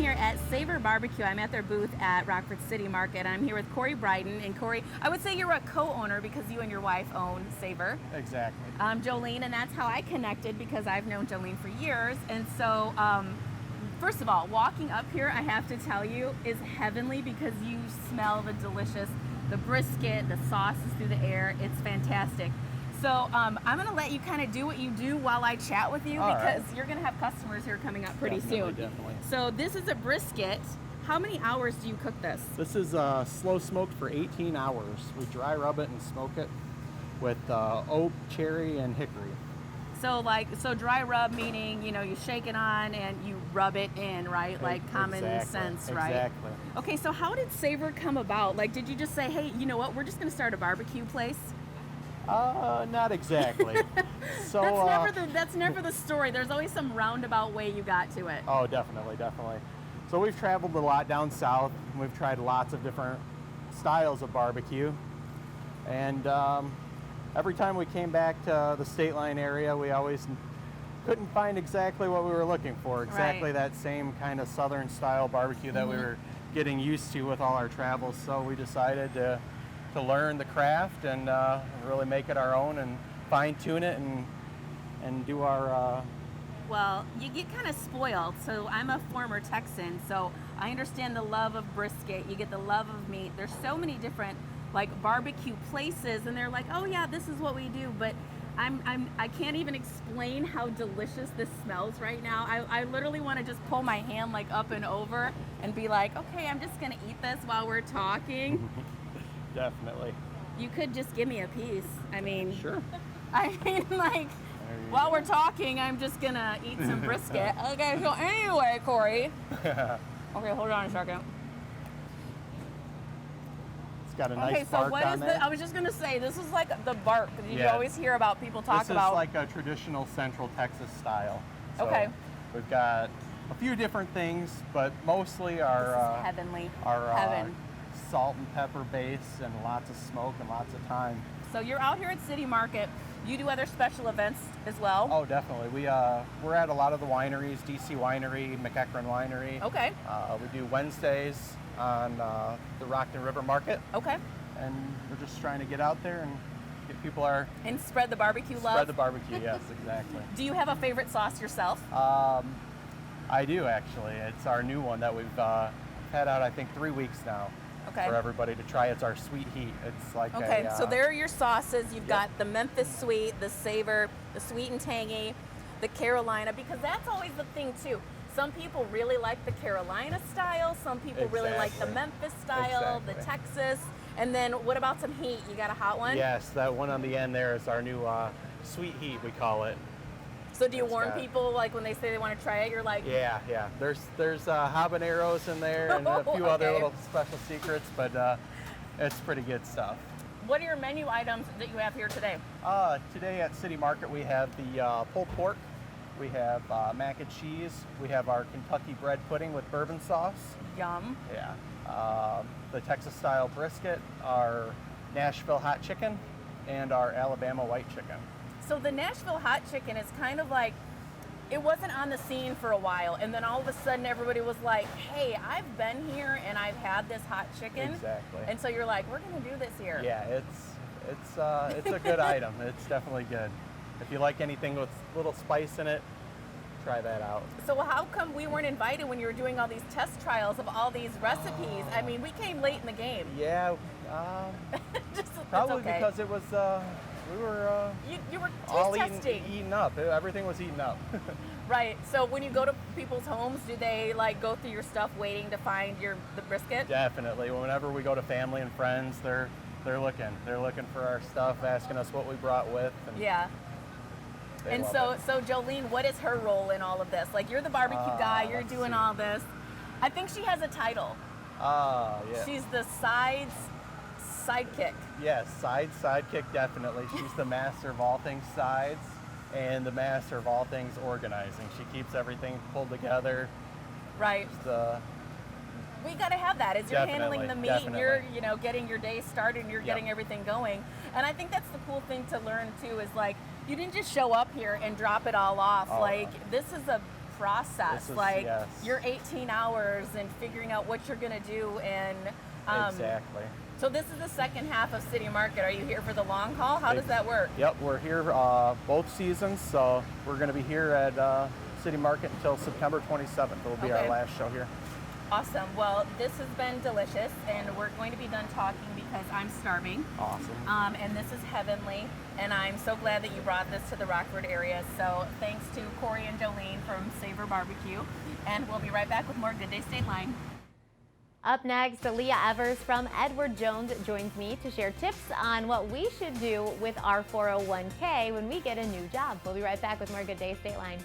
here at Savor BBQ. I'm at their booth at Rockford City Market. I'm here with Corey Bryden. And Corey, I would say you're a co-owner because you and your wife own Savor. Exactly. Jolene, and that's how I connected because I've known Jolene for years. And so, first of all, walking up here, I have to tell you, is heavenly because you smell the brisket, the sauces through the air. It's fantastic. So I'm going to let you kind of do what you do while I chat with you because you're going to have customers here coming up pretty soon. Definitely. So this is a brisket. How many hours do you cook this? This is slow smoked for 18 hours. We dry rub it and smoke it with oak, cherry, and hickory. So dry rub meaning, you shake it on and you rub it in, right? Like common sense, right? Exactly. Okay, so how did Savor come about? Like, did you just say, hey, you know what, we're just going to start a barbecue place? Not exactly. So that's never the story. There's always some roundabout way you got to it. Oh, definitely. So we've traveled a lot down south. And we've tried lots of different styles of barbecue. And every time we came back to the state line area, we always couldn't find exactly what we were looking for. Exactly that same kind of southern style barbecue that we were getting used to with all our travels. So we decided to learn the craft and really make it our own and fine-tune it and do our... Well, you get kind of spoiled. So I'm a former Texan, so I understand the love of brisket. You get the love of meat. There's so many different barbecue places, and they're like, oh yeah, this is what we do. But I can't even explain how delicious this smells right now. I literally want to just pull my hand up and over and be like, okay, I'm just gonna eat this while we're talking. Definitely. You could just give me a piece. I mean, sure. While we're talking, I'm just gonna eat some brisket. Okay, so anyway, Corey. Okay, hold on a second. It's got a nice bark on it. I was just gonna say, this is like the bark that you always hear about people talk about. This is like a traditional Central Texas style. So okay. We've got a few different things, but mostly our heavenly. Our salt and pepper base and lots of smoke and lots of thyme. So you're out here at City Market. You do other special events as well? Oh, definitely. We're at a lot of the wineries, DC Winery, McEachran Winery. Okay. We do Wednesdays on the Rockton River Market. Okay. And we're just trying to get out there and get people and spread the barbecue love? Spread the barbecue, yes, exactly. Do you have a favorite sauce yourself? I do, actually. It's our new one that we've had out, I think, 3 weeks now. Okay. For everybody to try. It's our sweet heat. It's like so there are your sauces. You've got the Memphis sweet, the Savor, the sweet and tangy, the Carolina, because that's always the thing too. Some people really like the Carolina style. Some people really like the Memphis style, the Texas. And then what about some heat? You got a hot one? Yes, that one on the end there is our new sweet heat, we call it. So do you warn people when they say they want to try it? You're like, yeah. There's habaneros in there and a few other little special secrets, but it's pretty good stuff. What are your menu items that you have here today? Today at City Market we have the pulled pork, we have mac and cheese, we have our Kentucky bread pudding with bourbon sauce. Yum. Yeah. The Texas style brisket, our Nashville hot chicken, and our Alabama white chicken. So the Nashville hot chicken is kind of like, it wasn't on the scene for a while, and then all of a sudden everybody was like, hey, I've been here and I've had this hot chicken. Exactly. And so you're like, we're going to do this here. Yeah, it's a good item. It's definitely good. If you like anything with a little spice in it, try that out. So how come we weren't invited when you were doing all these test trials of all these recipes? I mean, we came late in the game. Yeah, probably because it was... We were you were all testing. Eaten up. Everything was eaten up. Right. So when you go to people's homes, do they go through your stuff waiting to find the brisket? Definitely. Whenever we go to family and friends, they're looking for our stuff, asking us what we brought with. And yeah. And so Jolene, what is her role in all of this? You're the barbecue guy. You're doing all this. I think she has a title. Yeah. She's the sidekick. Yes, sidekick, definitely. She's the master of all things sides and the master of all things organizing. She keeps everything pulled together. Right. We got to have that as you're handling the meat and you're getting your day started and you're getting everything going. And I think that's the cool thing to learn too is you didn't just show up here and drop it all off. This is a process. This is- like yes. you're 18 hours and figuring out what you're gonna do. And Exactly. so this is the second half of City Market. Are you here for the long haul? How does that work? Yep, we're here both seasons, so we're going to be here at City Market until September 27th. It'll be our Okay. last show here. Awesome. Well, this has been delicious, and we're going to be done talking because I'm starving. Awesome. And this is heavenly, and I'm so glad that you brought this to the Rockford area. So thanks to Corey and Jolene from Savor BBQ, and we'll be right back with more Good Day State Line. Up next, Leah Evers from Edward Jones joins me to share tips on what we should do with our 401k when we get a new job. We'll be right back with more Good Day State Line.